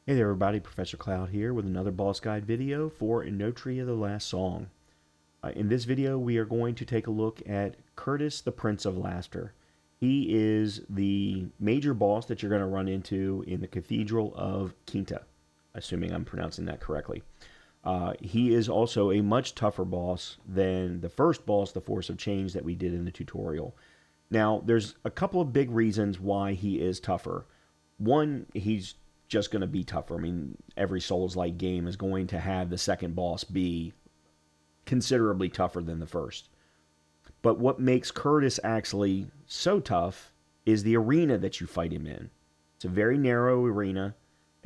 Hey there everybody, Professor Cloud here with another boss guide video for Enotria the Last Song. In this video we are going to take a look at Curtis the Prince of Laughter. He is the major boss that you're going to run into in the Cathedral of Quinta, assuming I'm pronouncing that correctly. He is also a much tougher boss than the first boss, the Force of Change, that we did in the tutorial. Now, there's a couple of big reasons why he is tougher. One, he's just going to be tougher. I mean, every Souls-like game is going to have the second boss be considerably tougher than the first. But what makes Curtis actually so tough is the arena that you fight him in. It's a very narrow arena,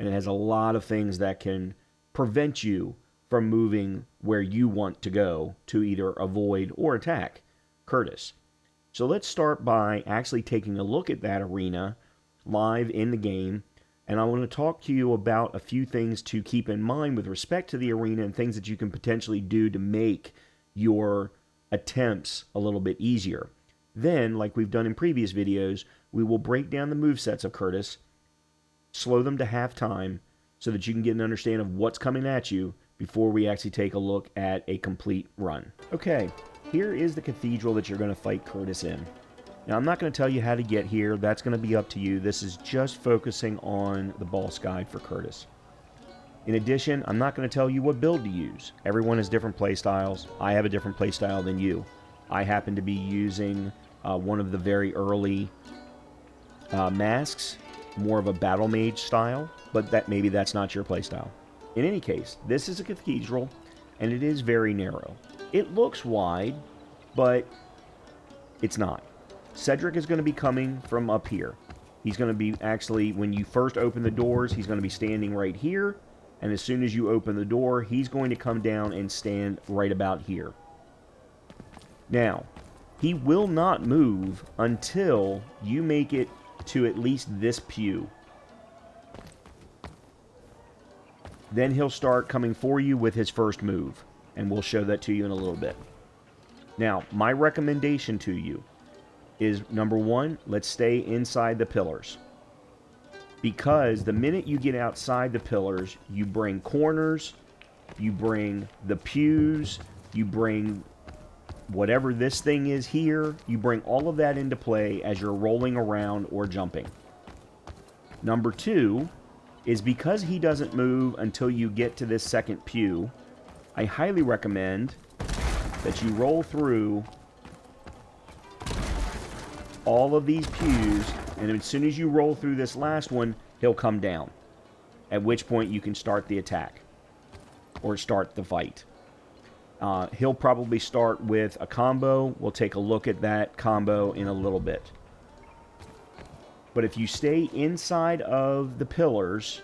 and it has a lot of things that can prevent you from moving where you want to go to either avoid or attack Curtis. So let's start by actually taking a look at that arena live in the game. And I want to talk to you about a few things to keep in mind with respect to the arena and things that you can potentially do to make your attempts a little bit easier. Then, like we've done in previous videos, we will break down the movesets of Curtis, slow them to half time, so that you can get an understanding of what's coming at you before we actually take a look at a complete run. Okay, here is the cathedral that you're going to fight Curtis in. Now, I'm not going to tell you how to get here. That's going to be up to you. This is just focusing on the boss guide for Curtis. In addition, I'm not going to tell you what build to use. Everyone has different play styles. I have a different play style than you. I happen to be using one of the very early masks, more of a battle mage style, but maybe that's not your play style. In any case, this is a cathedral, and it is very narrow. It looks wide, but it's not. Cedric is going to be coming from up here. He's going to be actually, when you first open the doors, he's going to be standing right here. And as soon as you open the door, he's going to come down and stand right about here. Now, he will not move until you make it to at least this pew. Then he'll start coming for you with his first move. And we'll show that to you in a little bit. Now, my recommendation to you is, number one, let's stay inside the pillars. Because the minute you get outside the pillars, you bring corners, you bring the pews, you bring whatever this thing is here, you bring all of that into play as you're rolling around or jumping. Number two is, because he doesn't move until you get to this second pew, I highly recommend that you roll through all of these pews, and as soon as you roll through this last one, he'll come down. At which point you can start the attack, or start the fight. He'll probably start with a combo. We'll take a look at that combo in a little bit. But if you stay inside of the pillars,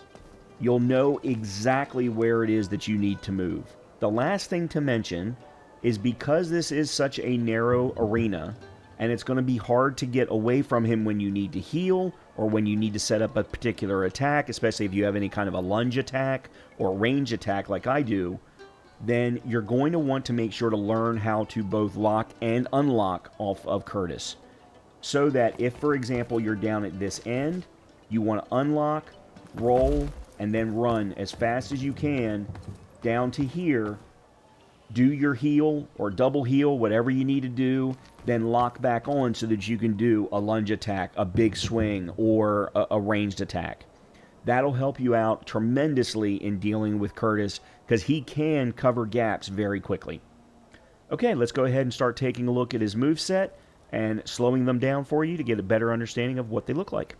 you'll know exactly where it is that you need to move. The last thing to mention is, because this is such a narrow arena, and it's going to be hard to get away from him when you need to heal, or when you need to set up a particular attack, especially if you have any kind of a lunge attack or range attack like I do, then you're going to want to make sure to learn how to both lock and unlock off of Curtis. So that if, for example, you're down at this end, you want to unlock, roll, and then run as fast as you can down to here, do your heal or double heal, whatever you need to do, then lock back on so that you can do a lunge attack, a big swing, or a ranged attack. That'll help you out tremendously in dealing with Curtis, because he can cover gaps very quickly. Okay, let's go ahead and start taking a look at his moveset and slowing them down for you to get a better understanding of what they look like.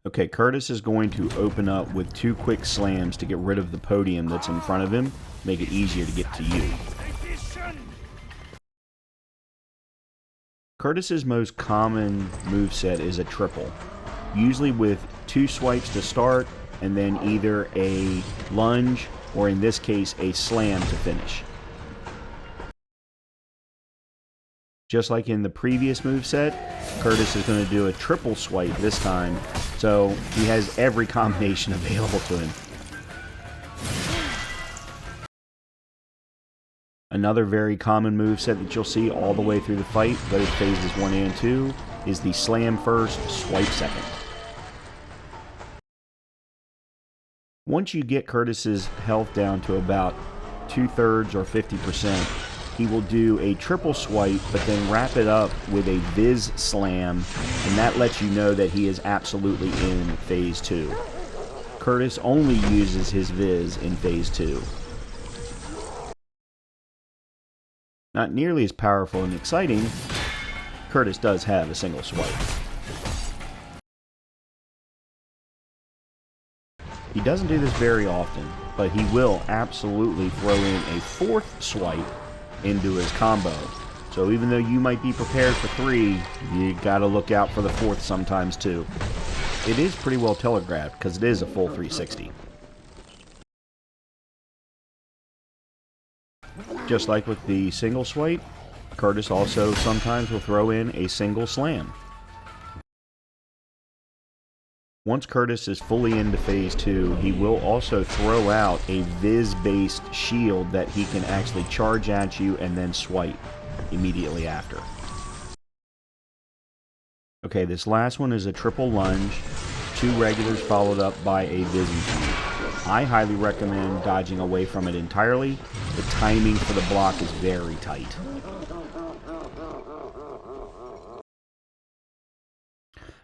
Okay, Curtis is going to open up with 2 quick slams to get rid of the podium that's in front of him, make it easier to get to you. Curtis's most common moveset is a triple, usually with 2 swipes to start, and then either a lunge, or in this case, a slam to finish. Just like in the previous moveset, Curtis is going to do a triple swipe this time, so he has every combination available to him. Another very common moveset that you'll see all the way through the fight, both phases 1 and 2, is the slam first, swipe second. Once you get Curtis's health down to about 2/3 or 50%, he will do a triple swipe, but then wrap it up with a Viz Slam, and that lets you know that he is absolutely in Phase 2. Curtis only uses his Viz in Phase 2. Not nearly as powerful and exciting, Curtis does have a single swipe. He doesn't do this very often, but he will absolutely throw in a fourth swipe into his combo. So even though you might be prepared for 3, you gotta look out for the fourth sometimes too. It is pretty well telegraphed because it is a full 360. Just like with the single swipe, Curtis also sometimes will throw in a single slam. Once Curtis is fully into Phase 2, he will also throw out a Viz-based shield that he can actually charge at you and then swipe immediately after. Okay, this last one is a triple lunge, 2 regulars followed up by a Viz infuse. I highly recommend dodging away from it entirely. The timing for the block is very tight.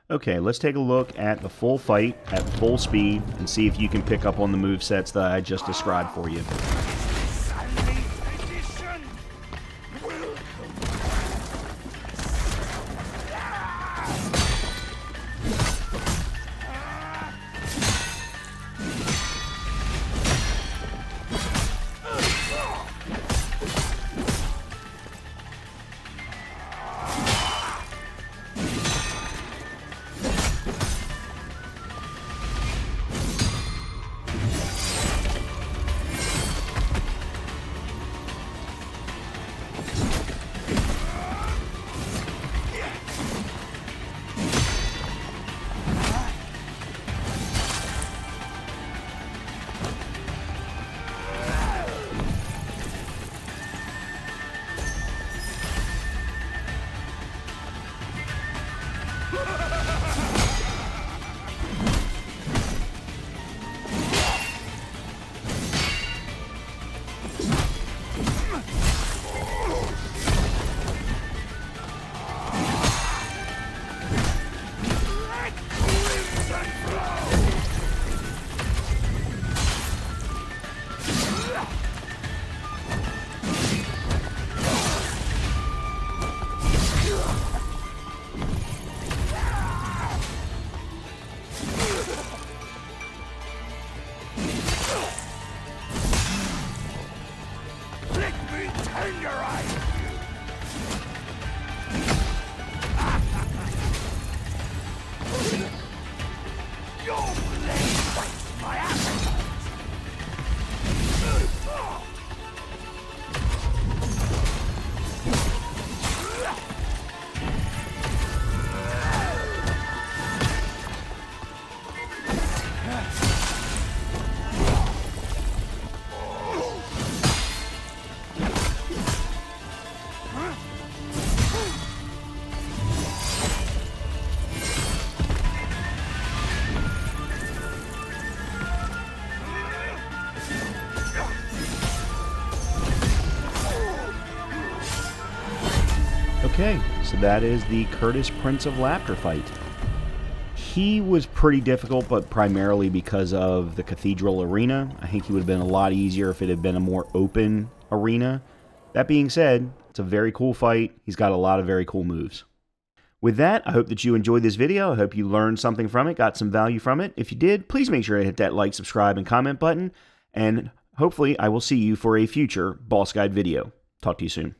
Okay, let's take a look at the full fight at full speed and see if you can pick up on the movesets that I just described for you. Okay, so that is the Curtis Prince of Laughter fight. He was pretty difficult, but primarily because of the Cathedral Arena. I think he would have been a lot easier if it had been a more open arena. That being said, it's a very cool fight. He's got a lot of very cool moves. With that, I hope that you enjoyed this video. I hope you learned something from it, got some value from it. If you did, please make sure to hit that like, subscribe, and comment button. And hopefully I will see you for a future Boss Guide video. Talk to you soon.